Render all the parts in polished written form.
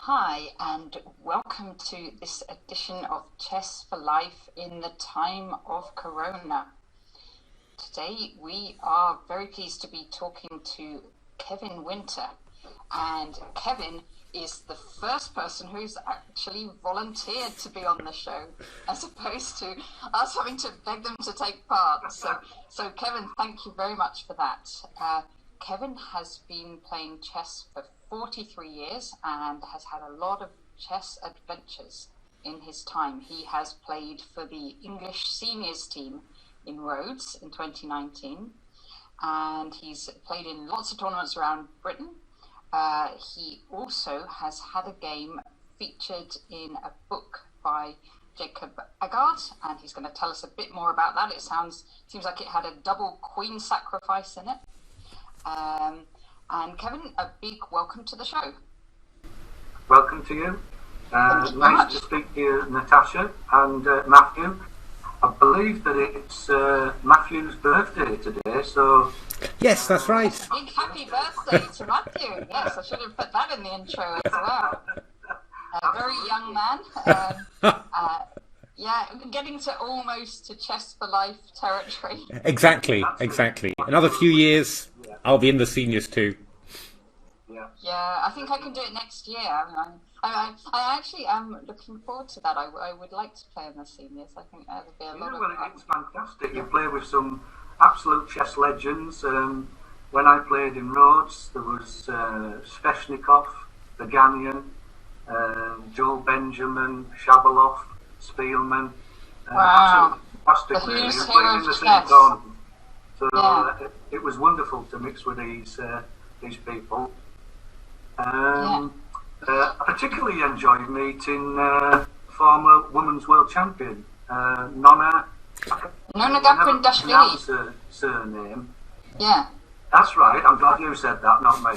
Hi, and welcome to this edition of Chess for Life in the time of Corona. Today we are very pleased to be talking to Kevin Winter, and Kevin is the first person who's actually volunteered to be on the show, as opposed to us having to beg them to take part. So Kevin, thank you very much for that. Kevin has been playing chess for 43 years and has had a lot of chess adventures in his time. He has played for the English seniors team in Rhodes in 2019, and he's played in lots of tournaments around Britain. He also has had a game featured in a book by Jacob Agard, and he's going to tell us a bit more about that. Seems like it had a double queen sacrifice in it. And Kevin, a big welcome to the show. Welcome to you. Nice to speak to you, Natasha and Matthew. I believe that it's Matthew's birthday today, so... Yes, that's right. Big happy birthday to Matthew. Yes, I should have put that in the intro as well. A very young man. Yeah, getting to almost to Chess for Life territory. Exactly. Another few years, I'll be in the seniors too. Yeah, I think I can do it next year. I actually am looking forward to that. I would like to play in the seniors. I think that would be a lot of fun. It's fantastic. You play with some absolute chess legends. When I played in Rhodes, there was Sveshnikov, Beganian, Joel Benjamin, Shabalov, Spielman. Wow. Fantastic, really. Who's Playing here in the of same chess? tournament. So Yeah. it was wonderful to mix with these people. I particularly enjoyed meeting former women's world champion Nona Gaprin-Dashvili. Her surname. Yeah. That's right. I'm glad you said that, not me.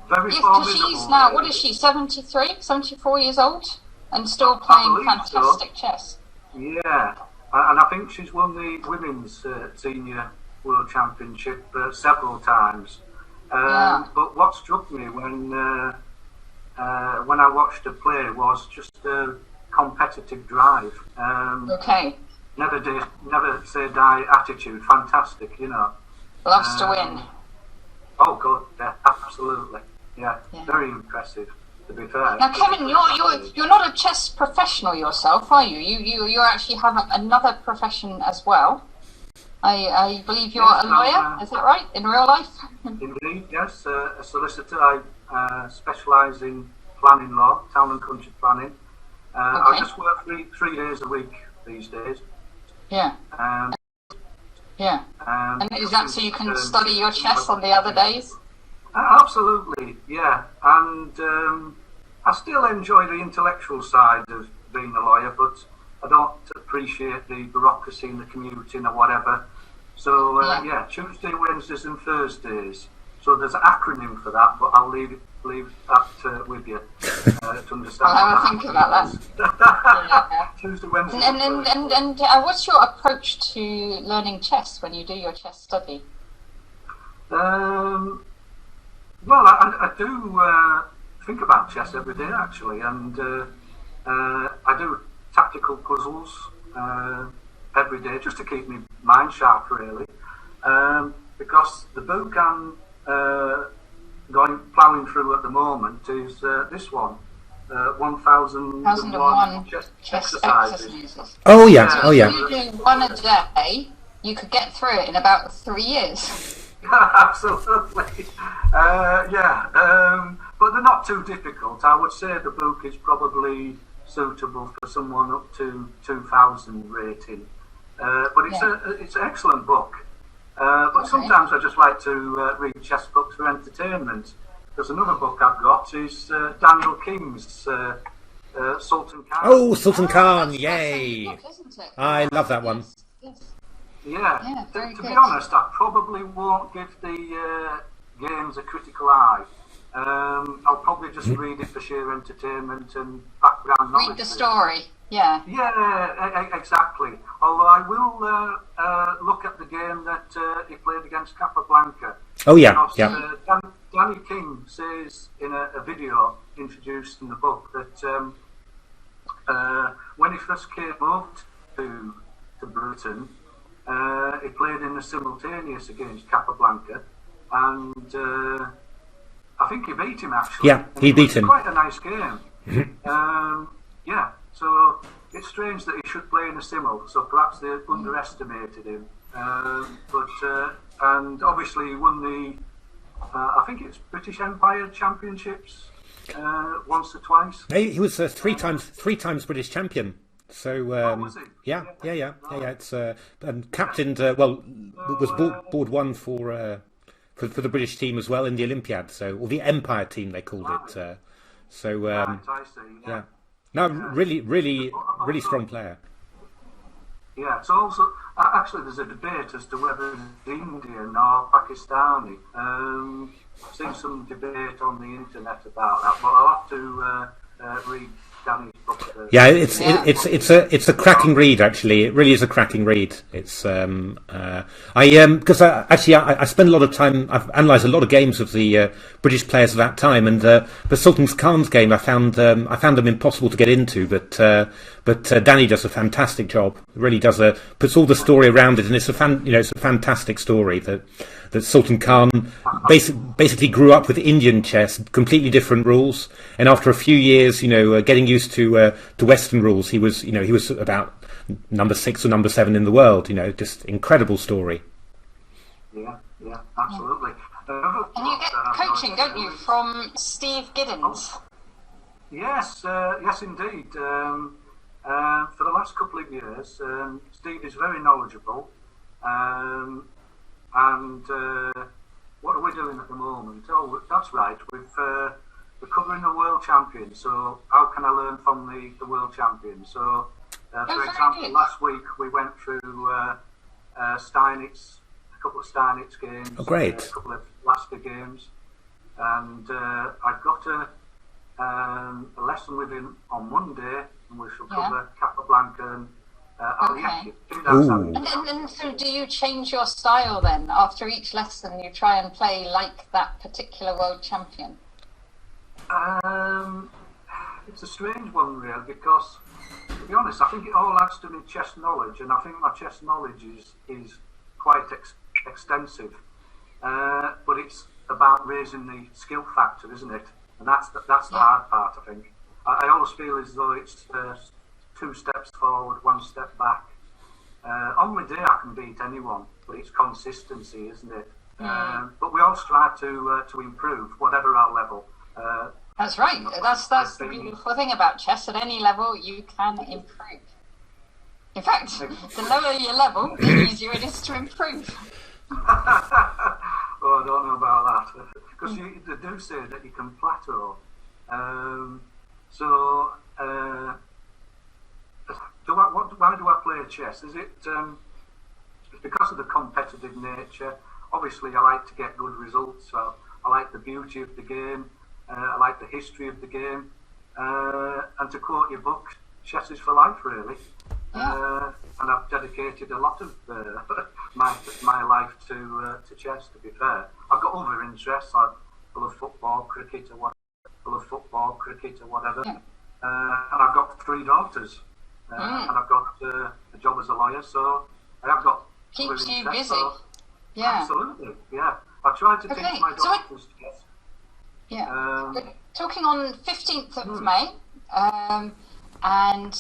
Very Yes, because formidable. she's now, what is she, 73, 74 years old? And still playing fantastic chess. Yeah. And I think she's won the women's senior world championship several times. But what struck me when I watched her play was just a competitive drive. Never say die attitude. Fantastic, you know. Loves to win. Oh, good. Yeah, absolutely. Yeah, very impressive. To be fair. Now, Kevin, you're not a chess professional yourself, are you? You actually have another profession as well. I believe you're a lawyer, is that right, in real life? Indeed, yes, a solicitor. I specialise in planning law, town and country planning. I just work three days a week these days. Yeah. And is that so you can study your chess on the other days? Absolutely, yeah. And I still enjoy the intellectual side of being a lawyer, but I don't appreciate the bureaucracy and the commuting or whatever. So Tuesday, Wednesdays and Thursdays. So there's an acronym for that, but I'll leave that with you to understand. I'll have a think about that. Tuesday, Wednesday and what's your approach to learning chess when you do your chess study? Well, I do think about chess every day, actually, and I do tactical puzzles every day just to keep my mind sharp, really, because the book I'm ploughing through at the moment is this one, 1001 chess exercises. Oh yeah. If you do one a day, you could get through it in about 3 years. Absolutely. But they're not too difficult. I would say the book is probably suitable for someone up to 2000 rating. But it's an excellent book. But sometimes I just like to read chess books for entertainment. There's another book I've got is Daniel King's Sultan Khan. Oh, Sultan Khan, yay! Book, isn't it? I love that one. Yes. Yeah, very to good. be honest, I probably won't give the games a critical eye. I'll probably just read it for sheer entertainment and background knowledge. Read the story, yeah. Yeah, exactly. Although I will look at the game that he played against Capablanca. Oh yeah, Because, Danny King says in a video introduced in the book that when he first came over to Britain, he played in a simultaneous against Capablanca, and I think he beat him actually. Yeah, he beat him. Quite a nice game. Yeah, so it's strange that he should play in a simul, so perhaps they underestimated him. And obviously he won the, I think it's British Empire Championships once or twice. He was three times British champion. So was he? yeah. It's and captained was board one for the British team as well in the Olympiad. So, or the Empire team they called it. Right, I see. Yeah. No, really strong player. Yeah, so also, actually there's a debate as to whether it's Indian or Pakistani. I've seen some debate on the internet about that, but I'll have to read Danny's book. Yeah, it's a cracking read, actually. It really is a cracking read. It's because I spend a lot of time. I've analysed a lot of games of the British players of that time, and the Sultan Khan's game I found them impossible to get into, but Danny does a fantastic job. Really does puts all the story around it, and it's a fantastic story that Sultan Khan basically grew up with Indian chess, completely different rules, and after a few years, getting used to Western rules, he was about number 6 or number 7 in the world. Just incredible story. Yeah, absolutely. And you get coaching, don't you, from Steve Giddens? Yes, yes indeed. For the last couple of years, Steve is very knowledgeable. And what are we doing at the moment? Oh, that's right. We're covering the world champion. So how can I learn from the world champion? So, for example, last week we went through Steinitz, a couple of Steinitz games. Oh, great. A couple of Lasker games, and I've got a lesson with him on Monday, and we shall cover Capablanca and. Okay. And so do you change your style then? After each lesson you try and play like that particular world champion? It's a strange one really, because to be honest I think it all adds to my chess knowledge, and I think my chess knowledge is quite extensive, but it's about raising the skill factor, isn't it? And that's the hard part, I think. I always feel as though it's 2 steps forward, 1 step back. On my day I can beat anyone, but it's consistency, isn't it? But we all strive to improve, whatever our level. That's right. That's the beautiful thing about chess. At any level, you can improve. In fact, the lower your level, the easier it is to improve. Oh, I don't know about that, because they do say that you can plateau. Why do I play chess? Is it because of the competitive nature? Obviously, I like to get good results. So I like the beauty of the game. I like the history of the game. And to quote your book, chess is for life, really. And I've dedicated a lot of my life to chess. To be fair, I've got other interests. I love football, cricket, or whatever. And I've got 3 daughters. And I've got a job as a lawyer, so I have got keeps you busy. Yeah, absolutely. Yeah, I try to teach my daughters chess. Yeah, talking on 15th of May, and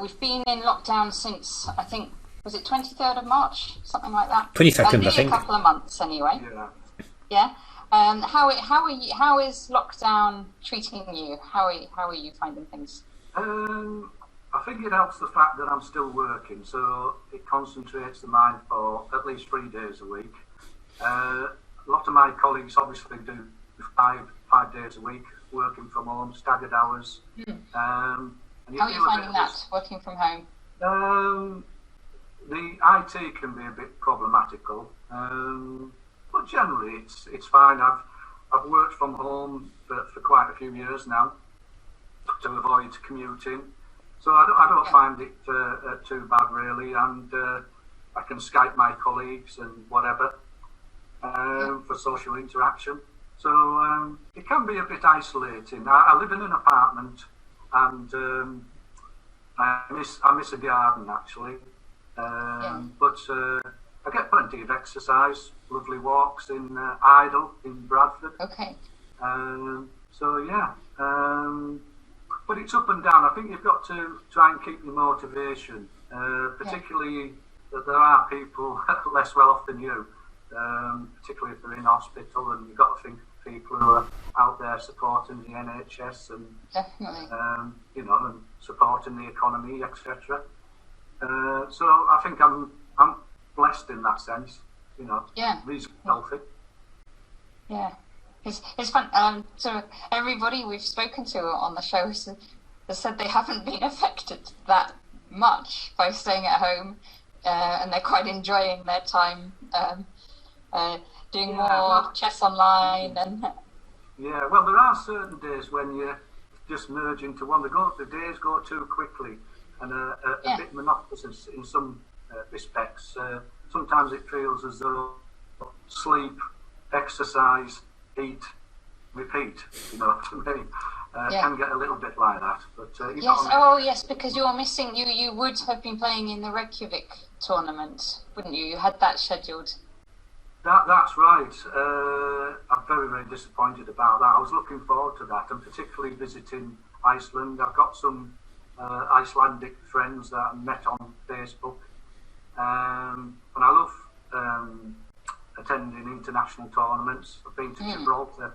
we've been in lockdown since I think was it 23rd of March, something like that. 22nd, I think. A couple of months anyway. Yeah. How is lockdown treating you? How are you finding things? I think it helps the fact that I'm still working, so it concentrates the mind for at least 3 days a week. A lot of my colleagues obviously do 5 days a week, working from home, staggered hours. How are you finding that, working from home? The IT can be a bit problematical, but generally it's fine. I've worked from home for quite a few years now to avoid commuting. So I don't find it too bad really, and I can Skype my colleagues and whatever for social interaction. So it can be a bit isolating. I live in an apartment, and I miss a garden actually. But I get plenty of exercise, lovely walks in Idle in Bradford. Okay. So yeah, but it's up and down. I think you've got to try and keep your motivation, particularly that there are people less well off than you, particularly if they're in hospital, and you've got to think of people who are out there supporting the NHS and definitely, you know, and supporting the economy, etc. So I think I'm blessed in that sense, you know, reasonably healthy. Yeah. It's fun. So everybody we've spoken to on the show has said they haven't been affected that much by staying at home, and they're quite enjoying their time doing more chess online. And yeah, well, there are certain days when you just merge into one. The days go too quickly and a bit monotonous in some respects. Sometimes it feels as though sleep, exercise, eat, repeat, you know what I mean? Can get a little bit like that. But yes, because you're missing. You would have been playing in the Reykjavik tournament, wouldn't you? You had that scheduled. That's right. I'm very, very disappointed about that. I was looking forward to that, and particularly visiting Iceland. I've got some Icelandic friends that I met on Facebook, and I love attending international tournaments. I've been to Gibraltar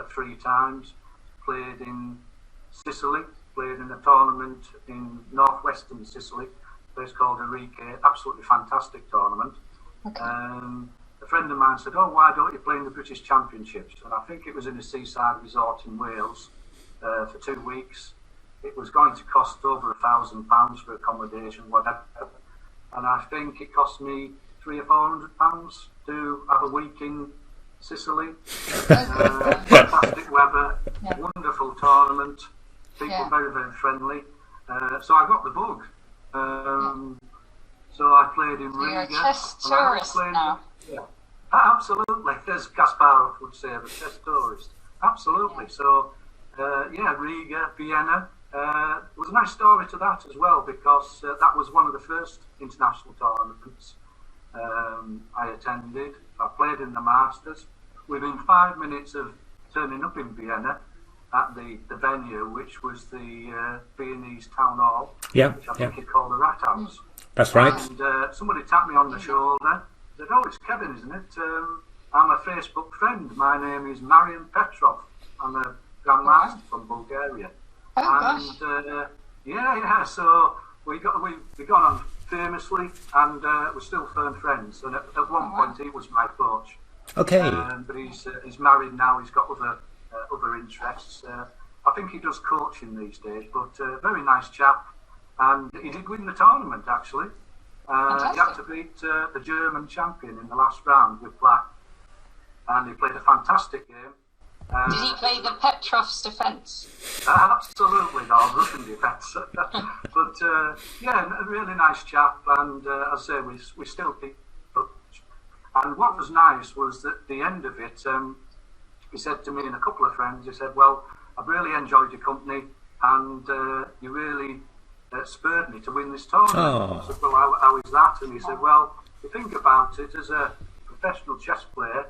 3 times, played in Sicily, played in a tournament in northwestern Sicily, a place called Arique, absolutely fantastic tournament. Okay. A friend of mine said, "Oh, why don't you play in the British Championships?" And I think it was in a seaside resort in Wales for 2 weeks. It was going to cost over £1,000 for accommodation, whatever. And I think it cost me £300 or £400 to have a week in Sicily. Fantastic weather, wonderful tournament, people very, very friendly. So I got the bug. So I played in Riga. You're a chess tourist now. Yeah, absolutely. As Kasparov would say, the chess tourist. Absolutely. So, Riga, Vienna. There was a nice story to that as well, because that was one of the first international tournaments I attended. I played in the Masters. Within 5 minutes of turning up in Vienna at the venue, which was the Viennese Town Hall, which I think you call the Rat House. That's right. And somebody tapped me on the shoulder, said, "Oh, it's Kevin, isn't it? I'm a Facebook friend. My name is Marian Petrov. I'm a Grandmaster from Bulgaria." So we got on famously, and we're still firm friends. And at one point, he was my coach. Okay. But he's married now. He's got other interests. I think he does coaching these days. But very nice chap, and he did win the tournament actually. He had to beat the German champion in the last round with black, and he played a fantastic game. Did he play the Petrov's defence? Absolutely, no, Russian defence. But a really nice chap, and as I say, we still keep touch. And what was nice was that at the end of it, he said to me and a couple of friends, he said, "Well, I've really enjoyed your company, and you really spurred me to win this tournament." I said, "Well, how is that?" And he said, "Well, if you think about it, as a professional chess player,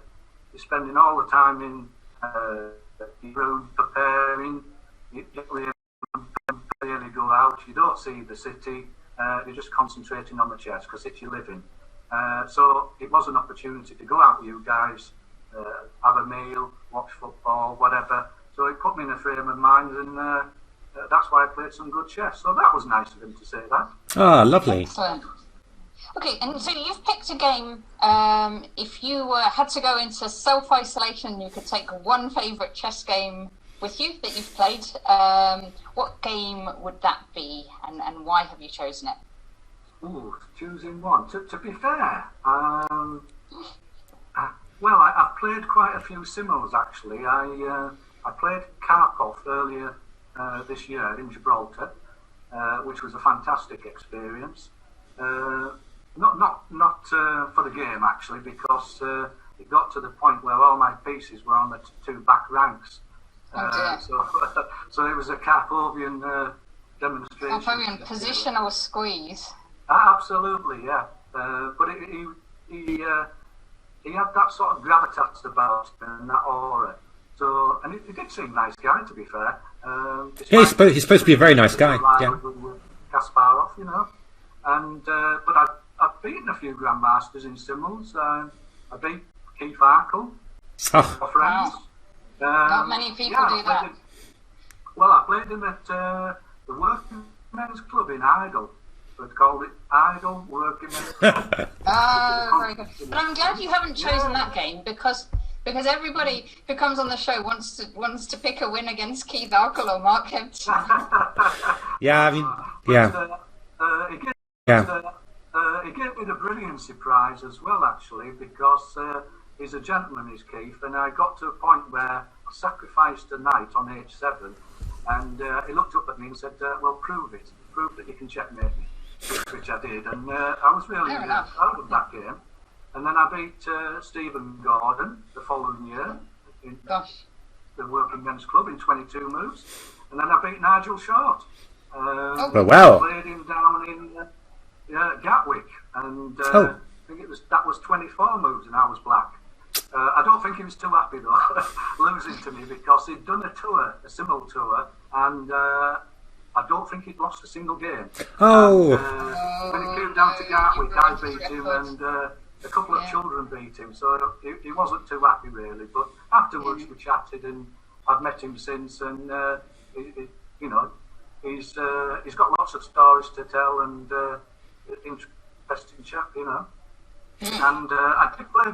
you're spending all the time in your room preparing, you don't really go out, you don't see the city, you're just concentrating on the chess because it's your living. So it was an opportunity to go out with you guys, have a meal, watch football, whatever. So it put me in a frame of mind, and that's why I played some good chess." So that was nice of him to say that. Ah, lovely. Excellent. Okay, and so you've picked a game. If you had to go into self-isolation, you could take one favourite chess game with you that you've played. What game would that be, and why have you chosen it? Ooh, choosing one. To be fair, well, I've played quite a few simos actually. I played Karpov earlier this year in Gibraltar, which was a fantastic experience. Not for the game actually, because it got to the point where all my pieces were on the two back ranks. So it was a Carpovian demonstration. Carpovian position or squeeze? Absolutely, yeah. But he had that sort of gravitas about him and that aura. So, and he did seem a nice guy, to be fair. Yeah, he's supposed to be a very nice guy. Yeah. Kasparov, you know. And but I've beaten a few Grandmasters in singles. I beat Keith Arkle. Oh. Friends. Wow. Not many people do that. I played him at the Working Men's Club in Idle. So it's called it Idle Working Men's Club. Oh, very good. But I'm glad you haven't chosen that game because everybody who comes on the show wants to pick a win against Keith Arkle or Mark Kempton. Yeah, I mean, yeah. He gave me the brilliancy prize as well, actually, because he's a gentleman, is Keith, and I got to a point where I sacrificed a knight on H7, and he looked up at me and said, well, prove it. Prove that you can checkmate me, which I did, and I was really proud of that game. And then I beat Stephen Gordon the following year in the Working Men's Club in 22 moves, and then I beat Nigel Short. Wow! Played him down in Gatwick, and I think that was 24 moves, and I was black. I don't think he was too happy though, losing to me, because he'd done a similar tour, and I don't think he'd lost a single game. Oh! And, when it came down to Gatwick, I beat him, and a couple of children beat him, so he wasn't too happy really. But afterwards we chatted, and I've met him since, and you know, he's got lots of stories to tell, and interesting chap, you know. And I did play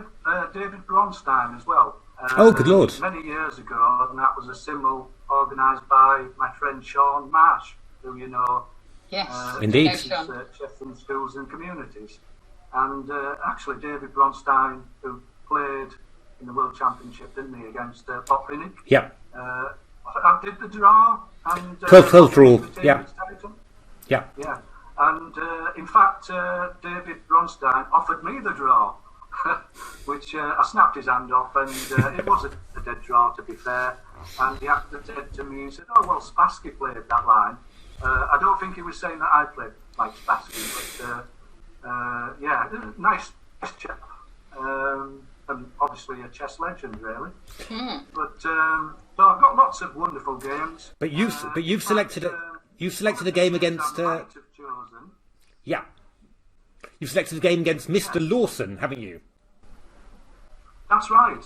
David Bronstein as well. Oh, good lord! Many years ago, and that was a symbol organised by my friend Sean Marsh, who you know. Yes, indeed. Sheffield Schools and Communities. And actually, David Bronstein, who played in the World Championship, didn't he, against Bob Pinnock? Yeah. I did the draw. And 12 rule. Yeah. Yeah. Yeah. And in fact, David Bronstein offered me the draw, which I snapped his hand off, and it was a dead draw, to be fair. And he actually said to me, he said, "Oh, well, Spassky played that line." I don't think he was saying that I played like Spassky, but yeah, nice chap, and obviously a chess legend, really. But so I've got lots of wonderful games. But you've selected a game against. Yeah, you've selected a game against Mr. Lawson, haven't you? That's right.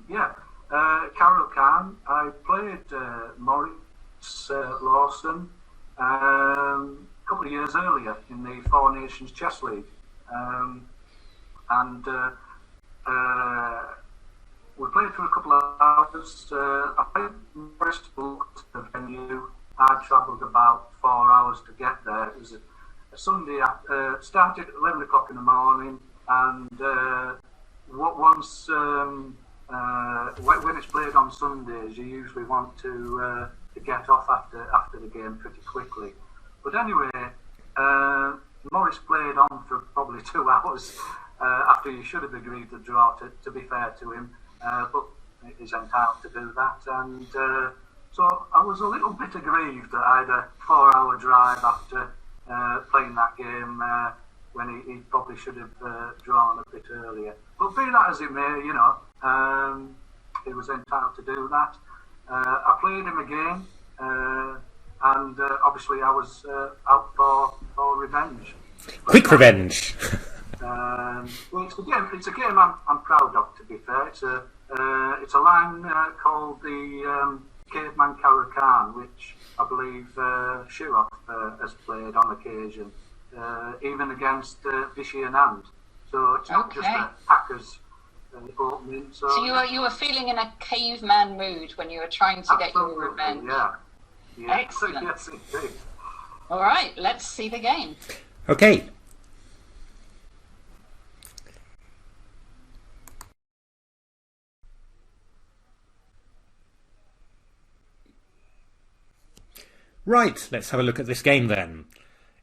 Yeah, Caro-Kann. I played Maurice Lawson a couple of years earlier in the Four Nations Chess League, and we played for a couple of hours. I played Bristol to the venue. I travelled about 4 hours to get there. It was a Sunday. Started at 11 o'clock in the morning, and once when it's played on Sundays, you usually want to get off after the game pretty quickly. But anyway, Maurice played on for probably 2 hours after he should have agreed to draw, to be fair to him, but he's entitled to do that. And so I was a little bit aggrieved that I had a 4-hour drive after playing that game when he probably should have drawn a bit earlier. But be that as it may, you know, he was entitled to do that. I played him again, and obviously I was out for revenge. Quick revenge. Well, it's a game I'm proud of, to be fair. It's a line called the Caveman Caro-Kann, which I believe Shirov has played on occasion, even against Vishy Anand. So it's not just a hacker's opening. So you were feeling in a caveman mood when you were trying to get your revenge. Yeah. Excellent. Yes, indeed. All right, let's see the game. Okay. Right, let's have a look at this game then.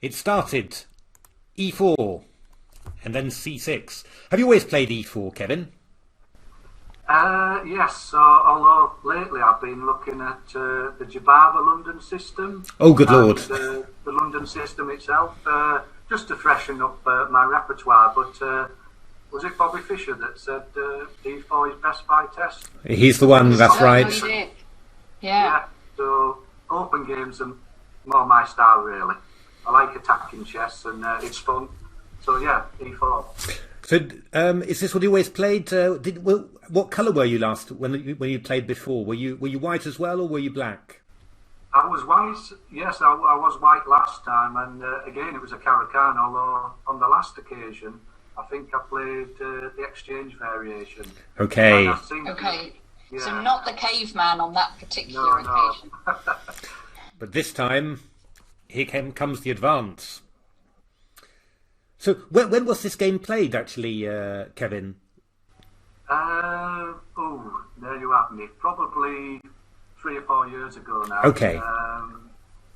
It started e4 and then c6. Have you always played e4, Kevin? Yes, although lately I've been looking at the Jabava London system. Oh, good lord. The London system itself, just to freshen up my repertoire. But was it Bobby Fischer that said D4 is best by test? He's the one, that's right. He did. Yeah. So open games are more my style, really. I like attacking chess, and it's fun. So yeah, D4. So, is this what you always played? What colour were you last when you played before? Were you white as well, or were you black? I was white. Yes, I was white last time, and again it was a Caro-Kann. Although on the last occasion, I think I played the exchange variation. Okay. Okay. Yeah. So not the caveman on that particular occasion. But this time, here comes the advance. So when was this game played, actually, Kevin? There you have me. Probably 3 or 4 years ago now. Okay.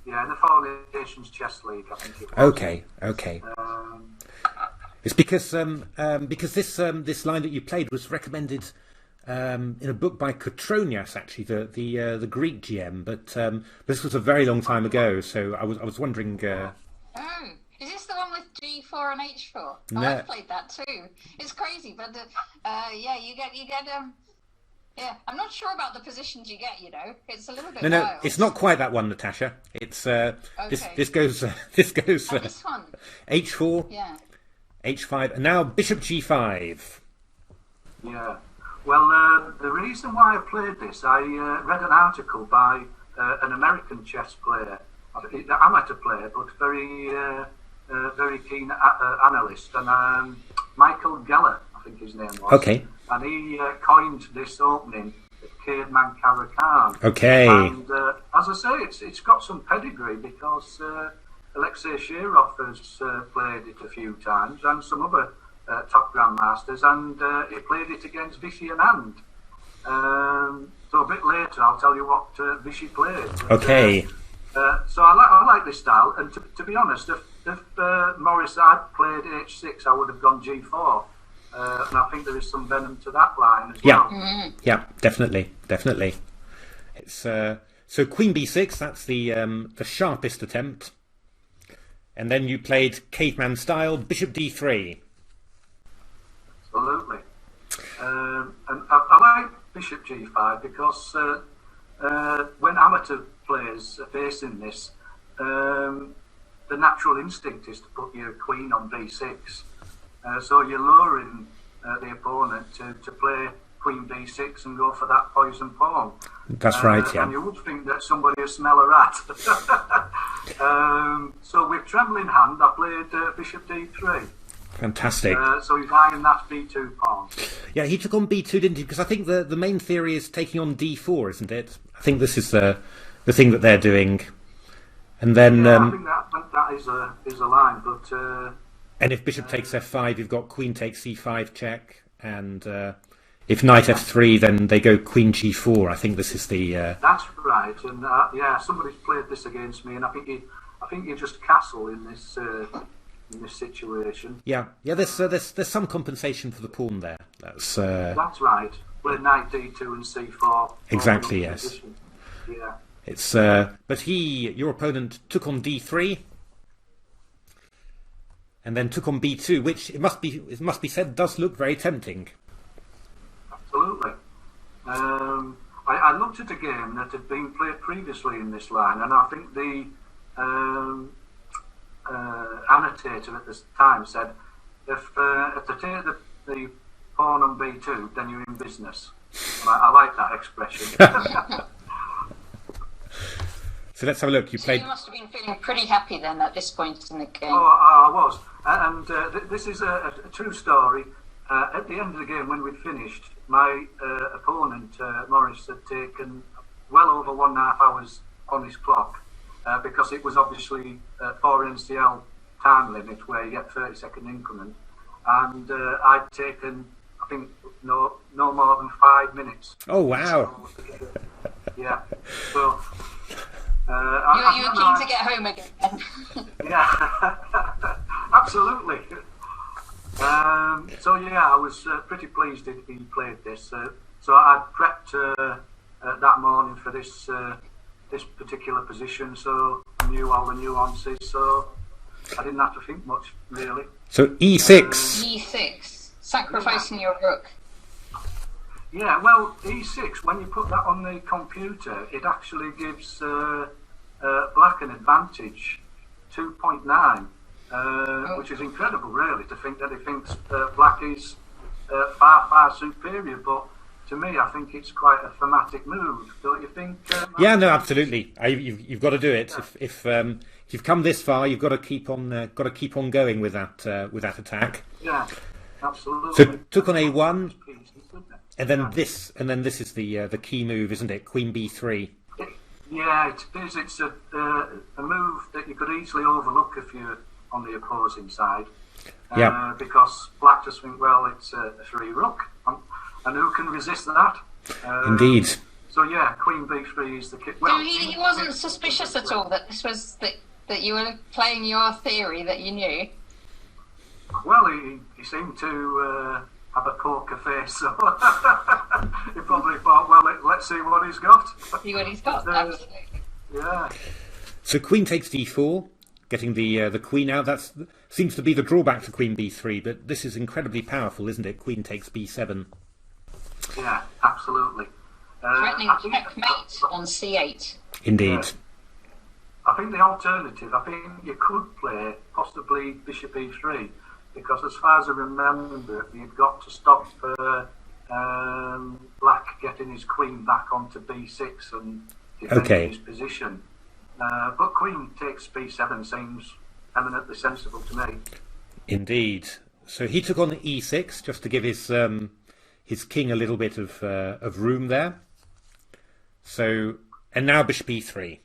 Yeah, in the Four Nations Chess League, I think it was. Okay. It's because this line that you played was recommended in a book by Kotronias, actually, the Greek GM. But this was a very long time ago, so I was wondering. Oh, is this the one with G4 and H4? No. Oh, I've played that too. It's crazy, but yeah, you get yeah. I'm not sure about the positions you get. It's a little bit. No, wild. it's not quite that one, Natasha. It's Okay. this goes this goes Oh, this one. H4, Yeah. H5, and now Bishop G5. Yeah. Well, the reason why I played this, I read an article by an American chess player, amateur player, but very keen analyst, and Michael Geller, I think his name was. Okay. And he coined this opening, Caveman Caro-Kann. Okay. And as I say, it's got some pedigree because Alexei Shirov has played it a few times, and some other top grandmasters, and he played it against Vichy and Hand. So a bit later, I'll tell you what Vichy played. Okay. So I like this style, and to be honest, if Morris had played H6, I would have gone G4. And I think there is some venom to that line as well. Yeah, definitely. It's so Queen B6. That's the sharpest attempt, and then you played caveman style Bishop D3. Absolutely. And I like Bishop G5 because when amateur players are facing this, the natural instinct is to put your queen on B6. So you're luring the opponent to play Queen B6 and go for that poison pawn. That's right, yeah. And you would think that somebody would smell a rat. So with trembling hand, I played Bishop D3. Fantastic. So he's eyeing that B2 pawn. Yeah, he took on B2, didn't he? Because I think the main theory is taking on D4, isn't it? I think this is the thing that they're doing. And then... I think that is a line, but... and if bishop takes F5, you've got queen takes C5 check, and if knight F3, then they go queen G4. I think this is the... That's right, and yeah, somebody's played this against me, and I think you just castle in this situation. Yeah. There's some compensation for the pawn there. That's right. Play knight D2 and C4. Exactly. Yes. Position. Yeah. It's but your opponent took on D3. And then took on B2, which it must be said does look very tempting. Absolutely. I looked at a game that had been played previously in this line, and I think the annotator at the time said, if they take the pawn on B2, then you're in business. And I like that expression. So let's have a look. You played. You must have been feeling pretty happy then at this point in the game. Oh, I was. And this is a true story. At the end of the game, when we'd finished, my opponent, Morris, had taken well over 1.5 hours on his clock because it was obviously 4 NCL time limit where you get 30-second increment. And I'd taken, I think, no more than 5 minutes. Oh, wow. Yeah. So... you were keen to get home again. Yeah, absolutely. So yeah, I was pretty pleased he played this. So I prepped that morning for this this particular position, so I knew all the nuances, so I didn't have to think much, really. So E6. E6, sacrificing your rook. Yeah, well, E6, when you put that on the computer, it actually gives black an advantage, 2.9, which is incredible, really, to think that he thinks black is far, far superior. But to me, I think it's quite a thematic move, don't you think? Yeah, no, absolutely. You've got to do it. Yeah. If you've come this far, you've got to keep on going with that attack. Yeah, absolutely. So took on A1. And then this is the key move, isn't it? Queen B3. Yeah, it is. It's a move that you could easily overlook if you're on the opposing side. Yeah. Because black just think, well, it's a free rook, and who can resist that? Indeed. So yeah, Queen B3 is the key. Well, so he wasn't suspicious at all that this was that you were playing your theory that you knew. Well, he seemed to have a poker face, so he probably thought, well, let's see what he's got. See what he's got, absolutely. Yeah. So Queen takes D4, getting the Queen out. That seems to be the drawback to Queen B3, but this is incredibly powerful, isn't it? Queen takes B7. Yeah, absolutely. Threatening checkmate on C8. Indeed. I think the alternative, I think you could play possibly Bishop E3, because as far as I remember, you've got to stop black getting his queen back onto B6 and defending his position. But Queen takes B7 seems eminently sensible to me. Indeed. So he took on E6 just to give his king a little bit of room there. So, and now Bishop E3.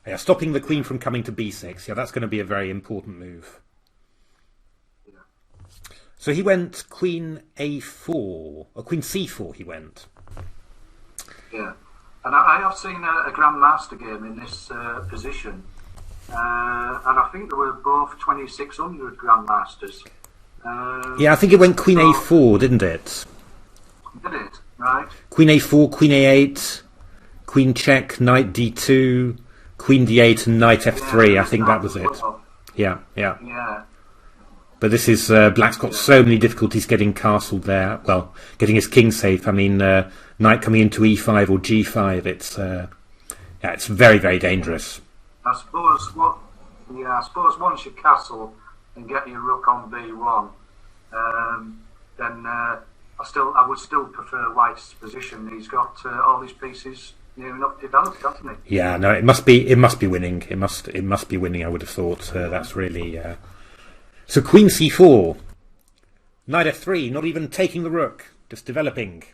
Yeah, stopping the Queen from coming to B6. Yeah, that's going to be a very important move. So he went Queen A4, or Queen C4 he went. Yeah, and I have seen a Grandmaster game in this position, and I think there were both 2600 Grandmasters. Yeah, I think it went Queen A4, didn't it? Did it, right? Queen A4, Queen A8, Queen check, Knight D2, Queen D8 and Knight F3, I think that was it. Yeah. But this is, black's got so many difficulties getting castled there. Well, getting his king safe. I mean, knight coming into E5 or G5. It's very, very dangerous. I suppose once you castle and get your rook on B1, then I would still prefer White's position. He's got all his pieces near enough developed, hasn't he? Yeah, no, it must be winning. It must be winning. I would have thought. That's really. So Queen C4, Knight F3, not even taking the rook, just developing.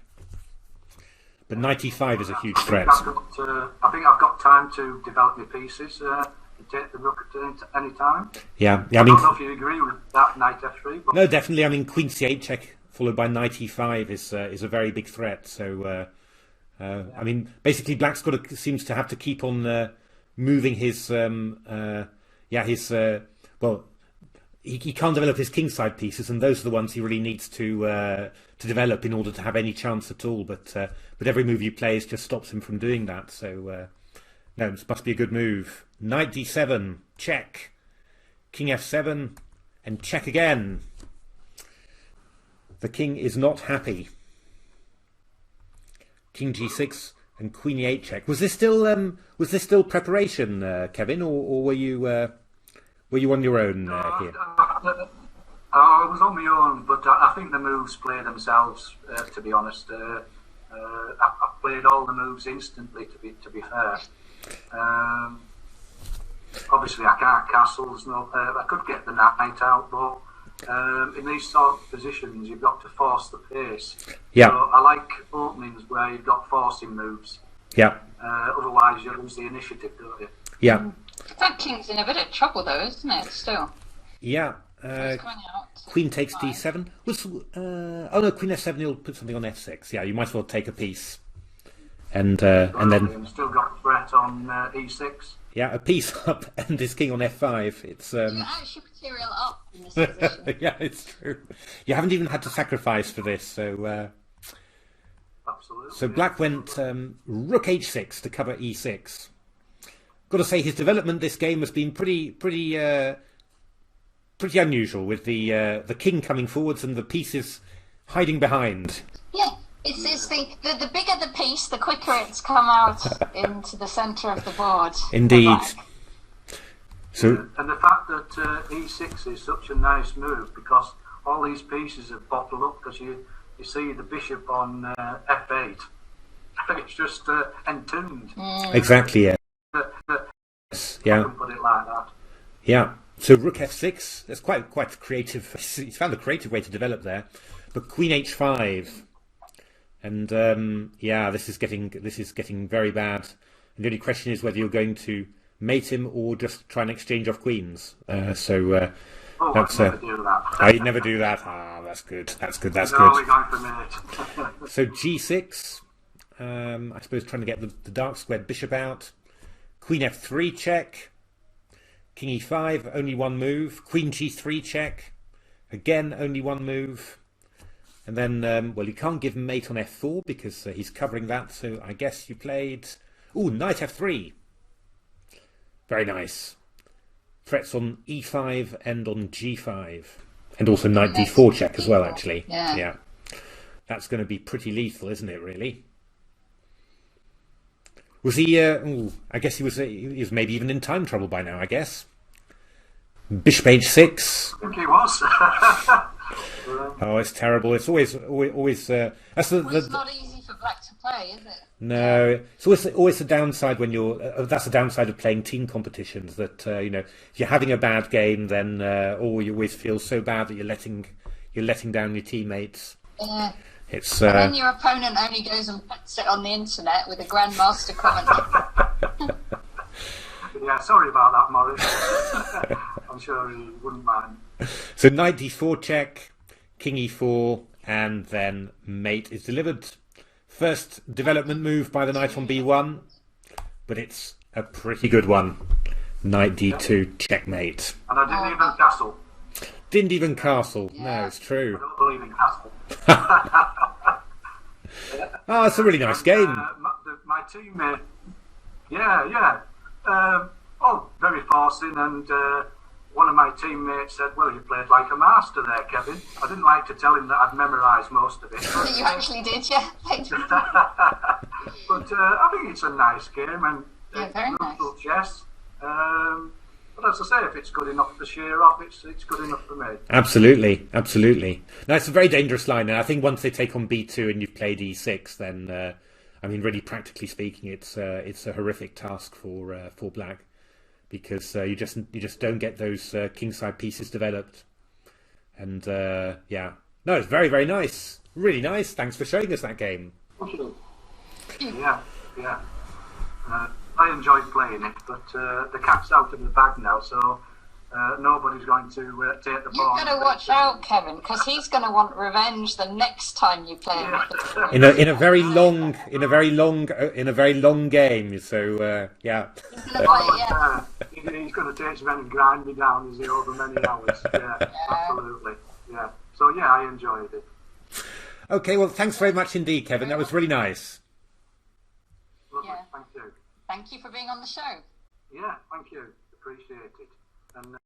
But Knight E5 is a huge threat. I think I've got time to develop my pieces and take the rook at any time. Yeah. I don't know if you agree with that, Knight F3. But... No, definitely. I mean, Queen C8 check followed by Knight E5 is a very big threat. So, I mean, basically, Black's seems to have to keep on moving his He can't develop his kingside pieces, and those are the ones he really needs to develop in order to have any chance at all. But every move he plays just stops him from doing that. So no, this must be a good move. Knight D7, check. King F7, and check again. The king is not happy. King G6 and Queen E8 check. Was this still preparation, Kevin, or were you on your own here? I was on my own, but I think the moves play themselves. To be honest, I played all the moves instantly. To be fair, obviously I can't castle. There's no. I could get the knight out, but in these sort of positions, you've got to force the pace. Yeah. So I like openings where you've got forcing moves. Yeah. Otherwise, you lose the initiative, don't you? Yeah. That king's in a bit of trouble, though, isn't it? Still. Yeah. Queen takes D7. Oh no, Queen F7. You'll put something on F6. Yeah, you might as well take a piece, and then still got threat on E6. Yeah, a piece up and his king on F5. It's you actually material up in this position. Yeah, it's true. You haven't even had to sacrifice for this, so. absolutely. So black went rook h6 to cover e6. Got to say, his development this game has been pretty unusual, with the king coming forwards and the pieces hiding behind. Yeah, it's the bigger the piece, the quicker it's come out into the centre of the board. Indeed. So, and the fact that e6 is such a nice move, because all these pieces have bottled up, because you see the bishop on f8. It's just entombed. exactly, yeah. Yeah. I can put it like that. Yeah. So rook f6. That's quite creative. He's found a creative way to develop there. But queen h5, and yeah, this is getting very bad. And the only question is whether you're going to mate him or just try and exchange off queens. That's I'd never do that. I'd never do that. Ah, that's good. That's good. We're going for a minute. So g6. I suppose trying to get the dark squared bishop out. Queen f3 check. King e5, only one move. Queen g3 check. Again, only one move. And then, well, you can't give mate on f4 because he's covering that. So I guess you played... Ooh, knight f3. Very nice. Threats on e5 and on g5. And also knight d4 check as well, actually. Yeah. That's going to be pretty lethal, isn't it, really? Was he... I guess he was maybe even in time trouble by now, I guess. Bishop h6. I think he was. Oh, it's terrible. It's always that's it's not easy for black to play, is it? No, it's always the downside when you're. That's the downside of playing team competitions. That if you're having a bad game, then you always feel so bad that you're letting down your teammates. Yeah. It's and then your opponent only goes and puts it on the internet with a Grandmaster comment. Yeah, sorry about that, Morris. I'm sure he wouldn't mind. So knight d4 check, king e4, and then mate is delivered. First development move by the knight on b1, but it's a pretty good one. Knight d2 checkmate. And I didn't even castle. Didn't even castle. Yeah. No, it's true. I don't believe in castle. Oh, it's a really nice game. My teammate, very forcing, and one of my teammates said, well, you played like a master there, Kevin. I didn't like to tell him that I'd memorised most of it. You actually did, yeah. But I think it's a nice game, and very nice. Chess. But as I say, if it's good enough to share off, it's good enough for me. Absolutely. Now, it's a very dangerous line, and I think once they take on b2 and you've played e6, then, really, practically speaking, it's a horrific task for black, because you just don't get those kingside pieces developed. And no, it's very, very nice, really nice. Thanks for showing us that game. Yeah. I enjoyed playing it, but the cat's out of the bag now, so nobody's going to take the ball. You've got to watch out, Kevin, because he's going to want revenge the next time you play him. In a very long game. So he's going to take men and grind me down, is he, over many hours? Yeah, absolutely. Yeah. So I enjoyed it. Okay, well, thanks very much indeed, Kevin. That was really nice. Lovely. Thank you. Thank you for being on the show. Yeah, thank you. Appreciate it. And